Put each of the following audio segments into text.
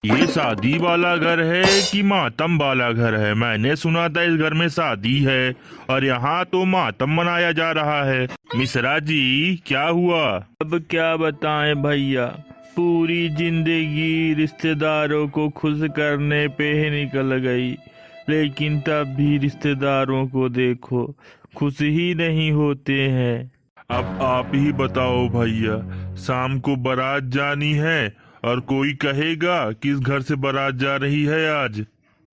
ये शादी वाला घर है कि मातम वाला घर है? मैंने सुना था इस घर में शादी है और यहाँ तो मातम मनाया जा रहा है। मिश्रा जी, क्या हुआ? अब क्या बताएं भैया, पूरी जिंदगी रिश्तेदारों को खुश करने पे ही निकल गई, लेकिन तब भी रिश्तेदारों को देखो, खुश ही नहीं होते हैं। अब आप ही बताओ भैया, शाम को बारात जानी है और कोई कहेगा किस घर से बारात जा रही है। आज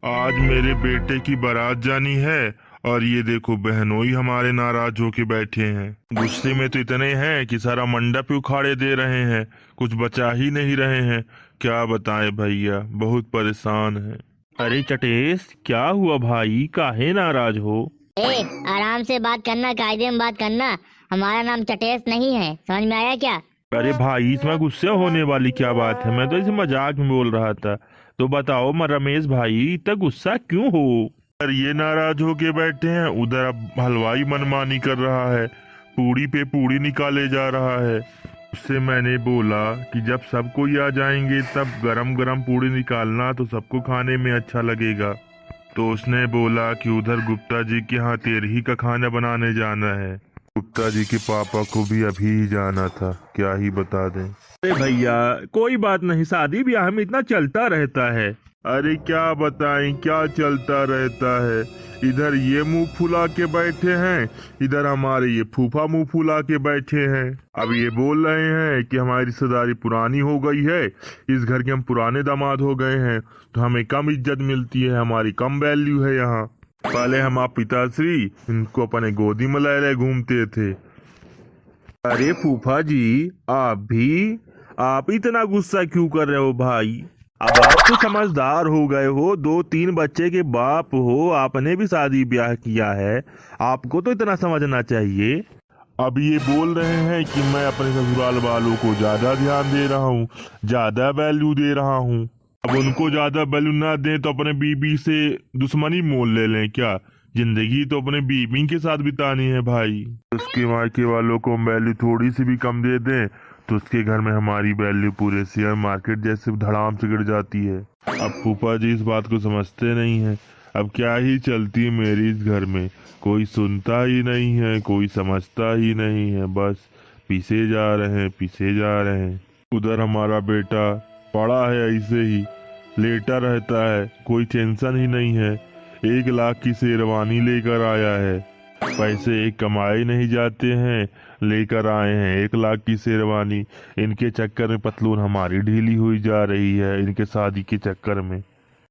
आज मेरे बेटे की बारात जानी है और ये देखो बहनोई हमारे नाराज होके बैठे हैं। गुस्से में तो इतने हैं कि सारा मंडप उखाड़े दे रहे हैं, कुछ बचा ही नहीं रहे हैं। क्या बताएं भैया, बहुत परेशान है। अरे चटेस, क्या हुआ भाई, काहे नाराज हो? आराम से बात करना, कायदे में बात करना। हमारा नाम चटेस नहीं है, समझ में आया क्या? अरे भाई, इसमें गुस्से होने वाली क्या बात है, मैं तो इसे मजाक में बोल रहा था। तो बताओ रमेश भाई, इतना गुस्सा क्यों हो? अरे ये नाराज होके बैठे हैं, उधर अब हलवाई मनमानी कर रहा है, पूड़ी पे पूड़ी निकाले जा रहा है। उससे मैंने बोला कि जब सब कोई आ जाएंगे तब गरम गरम पूड़ी निकालना, तो सबको खाने में अच्छा लगेगा। तो उसने बोला कि उधर गुप्ता जी के यहाँ तेरही का खाना बनाने जाना है। गुप्ता जी के पापा को भी अभी ही जाना था, क्या ही बता दें। अरे भैया, कोई बात नहीं, शादी ब्याह में इतना चलता रहता है। अरे क्या बताएं, क्या चलता रहता है। इधर ये मुंह फुला के बैठे हैं, इधर हमारे ये फूफा मुंह फुला के बैठे हैं। अब ये बोल रहे हैं कि हमारी रिश्तेदारी पुरानी हो गई है, इस घर के हम पुराने दामाद हो गए हैं, तो हमें कम इज्जत मिलती है, हमारी कम वैल्यू है यहाँ। पहले हम आप पिताश्री इनको अपने गोदी में ले ले घूमते थे। अरे फूफा जी, आप इतना गुस्सा क्यों कर रहे हो भाई? अब आप तो समझदार हो गए हो, 2-3 बच्चे के बाप हो, आपने भी शादी ब्याह किया है, आपको तो इतना समझना चाहिए। अब ये बोल रहे हैं कि मैं अपने ससुराल वालों को ज्यादा ध्यान दे रहा हूँ, ज्यादा वैल्यू दे रहा हूँ। अब उनको ज्यादा वैल्यू ना दें तो अपने बीबी से दुश्मनी मोल ले लें क्या? जिंदगी तो अपने बीबी के साथ बितानी है भाई। उसके मायके वालों को वैल्यू थोड़ी सी भी कम दे दें तो उसके घर में हमारी वैल्यू पूरे शेयर मार्केट जैसे धड़ाम से गिर जाती है। अब फूफा जी इस बात को समझते नहीं है। अब क्या ही चलती है मेरी इस घर में, कोई सुनता ही नहीं है, कोई समझता ही नहीं है, बस पीछे जा रहे हैं, पीछे जा रहे हैं। उधर हमारा बेटा पड़ा है, ऐसे ही लेटा रहता है, कोई टेंशन ही नहीं है। 1 लाख की शेरवानी लेकर आया है, पैसे एक कमाए नहीं जाते हैं, लेकर आए हैं 1 लाख की शेरवानी। इनके चक्कर में पतलून हमारी ढीली हुई जा रही है, इनके शादी के चक्कर में।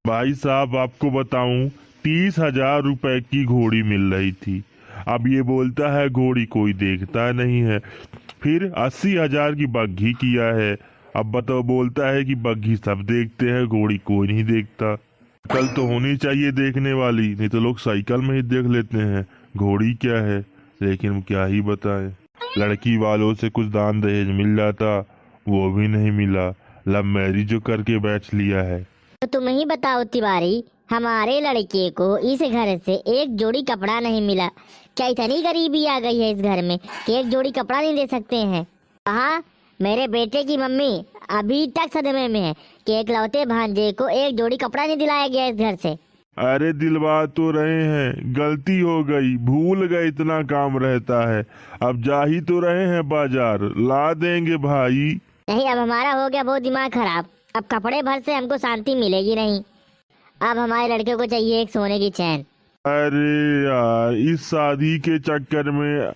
भाई साहब, आपको बताऊं, 30,000 रुपए की घोड़ी मिल रही थी। अब ये बोलता है घोड़ी कोई देखता नहीं है, फिर 80,000 की बग्घी किया है। अब बताओ, बोलता है कि बग्घी सब देखते हैं, घोड़ी कोई नहीं देखता। कल तो होनी चाहिए देखने वाली, नहीं तो लोग साइकिल में ही देख लेते हैं, घोड़ी क्या है। लेकिन क्या ही बताएं, लड़की वालों से कुछ दान दहेज मिल जाता, वो भी नहीं मिला, लव मैरिज जो करके बैठ लिया है। तो तुम ही बताओ तिवारी, हमारे लड़के को इस घर से एक जोड़ी कपड़ा नहीं मिला। क्या इतनी गरीबी आ गई है इस घर में कि एक जोड़ी कपड़ा नहीं दे सकते हैं? हाँ, मेरे बेटे की मम्मी अभी तक सदमे में है कि एक लौते भांजे को एक जोड़ी कपड़ा नहीं दिलाया गया इस घर से। अरे दिलवा तो रहे हैं, गलती हो गई, भूल गए, इतना काम रहता है। अब जा ही तो रहे हैं बाजार, ला देंगे भाई। नहीं, अब हमारा हो गया बहुत दिमाग खराब। अब कपड़े भर से हमको शांति मिलेगी नहीं। अब हमारे लड़के को चाहिए एक सोने की चैन। अरे यार, इस शादी के चक्कर में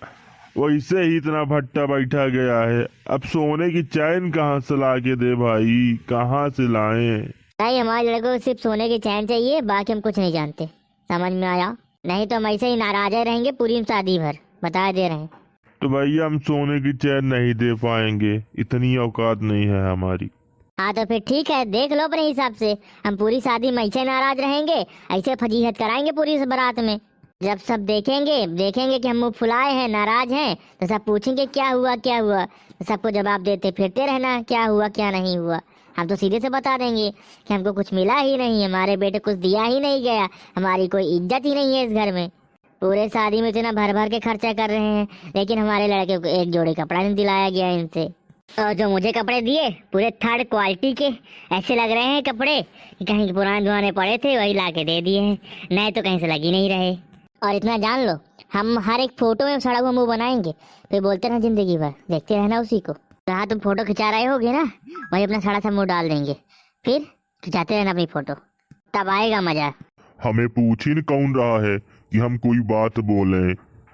वैसे ही इतना भट्टा बैठा गया है, अब सोने की चैन कहाँ से ला के दे भाई, कहाँ से लाएं? नहीं, हमारे लड़के को सिर्फ सोने की चैन चाहिए, बाकी हम कुछ नहीं जानते। समझ में आया? नहीं तो हम ऐसे ही नाराज रहेंगे पूरी शादी भर, बता दे रहे हैं। तो भैया, हम सोने की चैन नहीं दे पाएंगे, इतनी औकात नहीं है हमारी। हाँ तो फिर ठीक है, देख लो अपने हिसाब से। हम पूरी शादी में ऐसे नाराज रहेंगे, ऐसे फजीहत कराएंगे पूरी इस बारात में। जब सब देखेंगे कि हम मुंह फुलाए हैं, नाराज हैं, तो सब पूछेंगे क्या हुआ क्या हुआ, तो सबको जवाब देते फिरते रहना क्या हुआ क्या नहीं हुआ। हम तो सीधे से बता देंगे कि हमको कुछ मिला ही नहीं, हमारे बेटे कुछ दिया ही नहीं गया, हमारी कोई इज्जत ही नहीं है इस घर में। पूरे शादी में इतना भर भर के खर्चा कर रहे हैं, लेकिन हमारे लड़के को एक जोड़ी कपड़ा नहीं दिलाया गया इनसे। और जो मुझे कपड़े दिए पूरे थर्ड क्वालिटी के, ऐसे लग रहे हैं कपड़े कि कहीं के पुराने दुराने पड़े थे वही ला के दे दिए हैं, नए तो कहीं से लग ही नहीं रहे। और इतना जान लो, हम हर एक फोटो में सड़ा हुआ मुंह बनाएंगे, फिर बोलते रहना जिंदगी भर, देखते रहना उसी को। जहाँ तुम फोटो खिंचा रहे होगे ना, वही अपना सड़ा सा मुंह डाल देंगे, फिर खिंचाते रहना अपनी फोटो, तब आएगा मजा। हमें पूछ ही कौन रहा है कि हम कोई बात बोले,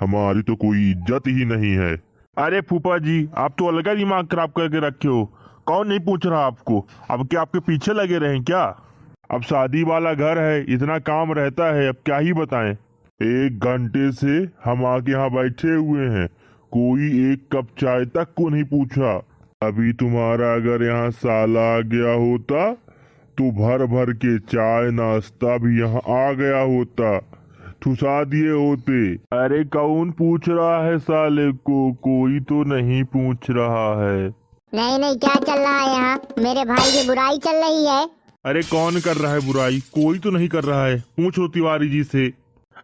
हमारी तो कोई इज्जत ही नहीं है। अरे फूफा जी, आप तो अलग ही दिमाग खराब करके रखे हो। कौन नहीं पूछ रहा आपको? अब क्या आपके पीछे लगे रहें क्या? अब शादी वाला घर है, इतना काम रहता है, अब क्या ही बताएं। 1 घंटे से हम आके यहाँ बैठे हुए हैं, कोई एक कप चाय तक को नहीं पूछा। अभी तुम्हारा अगर यहाँ साला आ गया होता तो भर भर के चाय नाश्ता भी यहाँ आ गया होता, ठुसा दिए होते। अरे कौन पूछ रहा है साले को? कोई तो नहीं पूछ रहा है। नहीं नहीं, क्या चल रहा है यहाँ? मेरे भाई की बुराई चल रही है। अरे कौन कर रहा है बुराई? कोई तो नहीं कर रहा है, पूछो तिवारी जी से।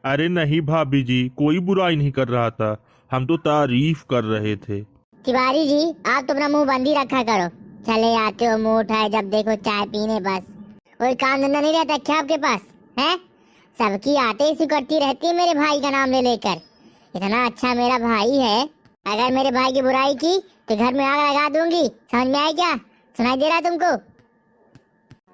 अरे नहीं भाभी जी, कोई बुराई नहीं कर रहा था, हम तो तारीफ कर रहे थे। तिवारी जी, आप तो अपना मुंह बंद ही रखा करो, चले आते हो मुंह उठाए जब देखो चाय पीने, बस कोई काम धंधा नहीं रहता क्या आपके पास है? सबकी आते ही करती रहती है मेरे भाई का नाम ले लेकर। इतना अच्छा मेरा भाई है, अगर मेरे भाई की बुराई की तो घर में आग लगा दूंगी, समझ में आया क्या? सुनाई दे रहा है तुमको?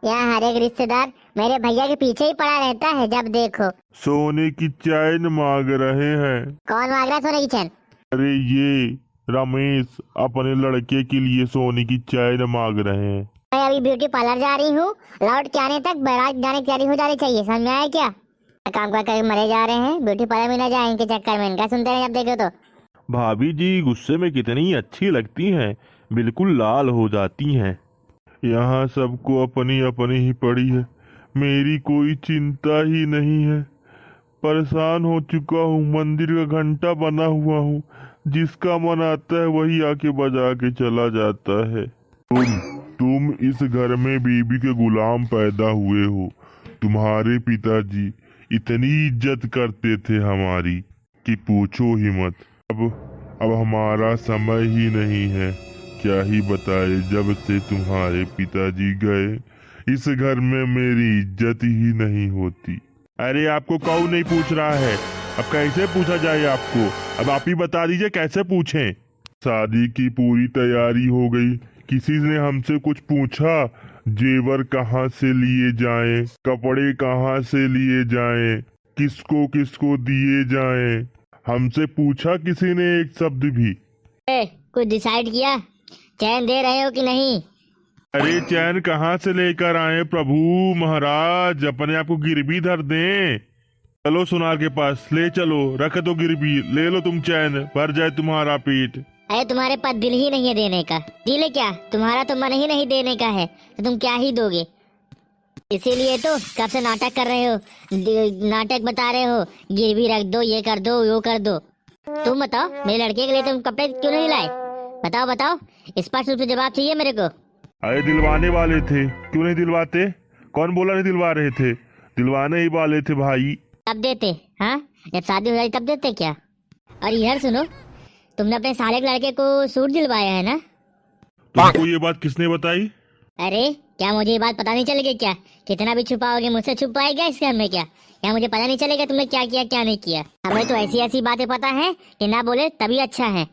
यहाँ हर एक रिश्तेदार मेरे भैया के पीछे ही पड़ा रहता है, जब देखो सोने की चैन मांग रहे हैं। कौन मांग रहा है सोने की चैन? अरे ये रमेश अपने लड़के के लिए सोने की चैन मांग रहे हैं। मैं अभी ब्यूटी पार्लर जा रही हूँ, लौट के आने तक बारात जाने की तैयारी हो जानी चाहिए, समझ में आया क्या? काम कर मरे जा रहे हैं, ब्यूटी पार्लर में न जाए इनके चक्कर में, इनका सुनते रहे जब देखो तो। भाभी जी गुस्से में कितनी अच्छी लगती हैं, बिल्कुल लाल हो जाती हैं। यहाँ सबको अपनी अपनी ही पड़ी है, मेरी कोई चिंता ही नहीं है। परेशान हो चुका हूँ, मंदिर का घंटा बना हुआ हूँ, जिसका मन आता है वही आके बजा के चला जाता है। तुम इस घर में बीबी के गुलाम पैदा हुए हो। तुम्हारे पिताजी इतनी इज्जत करते थे हमारी कि पूछो ही मत। अब हमारा समय ही नहीं है, क्या ही बताए। जब से तुम्हारे पिताजी गए इस घर में मेरी इज्जत ही नहीं होती। अरे आपको कौन नहीं पूछ रहा है? अब कैसे पूछा जाए आपको? अब आप ही बता दीजिए कैसे पूछें। शादी की पूरी तैयारी हो गई, किसी ने हमसे कुछ पूछा? जेवर कहाँ से लिए जाएं, कपड़े कहाँ से लिए जाएं, किसको किसको दिए जाएं, हमसे पूछा किसी ने एक शब्द भी? कुछ डिसाइड किया? चैन दे रहे हो कि नहीं? अरे चैन कहाँ से लेकर आए प्रभु महाराज, अपने आप को गिरवी धर दें। चलो सुनार के पास ले चलो, रख दो गिरवी, ले लो तुम चैन, भर जाए तुम्हारा पेट। अरे तुम्हारे पास दिल ही नहीं है देने का, दिल है क्या? तुम्हारा तो मन ही नहीं देने का है, तो तुम क्या ही दोगे? इसीलिए तो कब से नाटक कर रहे हो, नाटक बता रहे हो, गिरवी रख दो, ये कर दो, वो कर दो। तुम बताओ, मेरे लड़के के लिए तुम कपड़े क्यों नहीं लाए? बताओ बताओ, स्पष्ट रूप से जवाब चाहिए मेरे को। अरे दिलवाने वाले थे, क्यों नहीं दिलवाते? कौन बोला नहीं दिलवा रहे थे? दिलवाने ही वाले थे भाई। तब देते? हाँ, जब शादी हो जाती तब देते क्या? और यार सुनो, तुमने अपने साले के लड़के को सूट दिलवाया है ना? तुमको ये बात किसने बताई? अरे क्या मुझे ये बात पता नहीं चलेगी क्या? कितना भी छुपाओगे मुझसे छुप पाएगा इस घर में क्या? क्या मुझे पता नहीं चलेगा तुमने क्या किया क्या नहीं किया? हमें तो ऐसी ऐसी बातें पता है कि ना बोले तभी अच्छा है,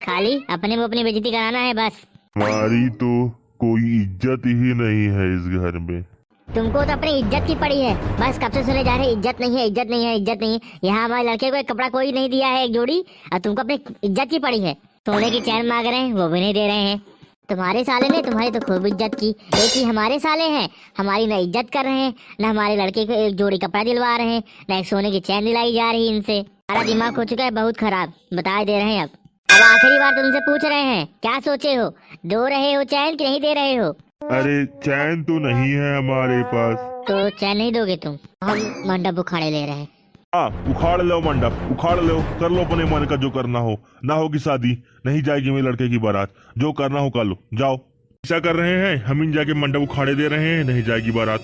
खाली अपने को अपनी बेइज्जती कराना है बस। हमारी तो कोई इज्जत ही नहीं है इस घर में। तुमको तो अपनी इज्जत की पड़ी है, बस कब से सुने जा रहे इज्जत नहीं है, इज्जत नहीं है, इज्जत नहीं है। यहाँ हमारे लड़के को एक कपड़ा कोई नहीं दिया है, एक जोड़ी, और तुमको अपनी इज्जत की पड़ी है। सोने की चैन मांग रहे हैं, वो भी नहीं दे रहे हैं। तुम्हारे साले ने तुम्हारी तो खूब इज्जत की, एक ही हमारे साले हैं, हमारी ना इज्जत कर रहे हैं, ना हमारे लड़के को एक जोड़ी कपड़ा दिलवा रहे हैं, ना एक सोने की चैन दिलाई जा रही है इनसे। हमारा दिमाग हो चुका है बहुत खराब, बता दे रहे हैं। अब आखिरी बार तुमसे पूछ रहे हैं, क्या सोचे हो? दो रहे हो चैन कि नहीं दे रहे हो? अरे चैन तो नहीं है हमारे पास। तो चैन नहीं दोगे तुम? हम मंडप उखाड़े ले रहे हैं। हाँ, उखाड़ लो मंडप, उखाड़ लो, कर लो अपने मन का जो करना हो। ना होगी शादी, नहीं जाएगी मेरे लड़के की बारात, जो करना हो कर लो, जाओ। ऐसा कर रहे हैं हम इन जाके मंडप उखाड़े दे रहे हैं, नहीं जाएगी बारात।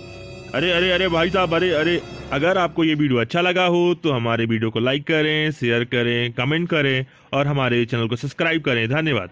अरे अरे अरे भाई साहब, अरे अरे, अगर आपको ये वीडियो अच्छा लगा हो तो हमारे वीडियो को लाइक करें, शेयर करें, कमेंट करें और हमारे चैनल को सब्सक्राइब करें। धन्यवाद।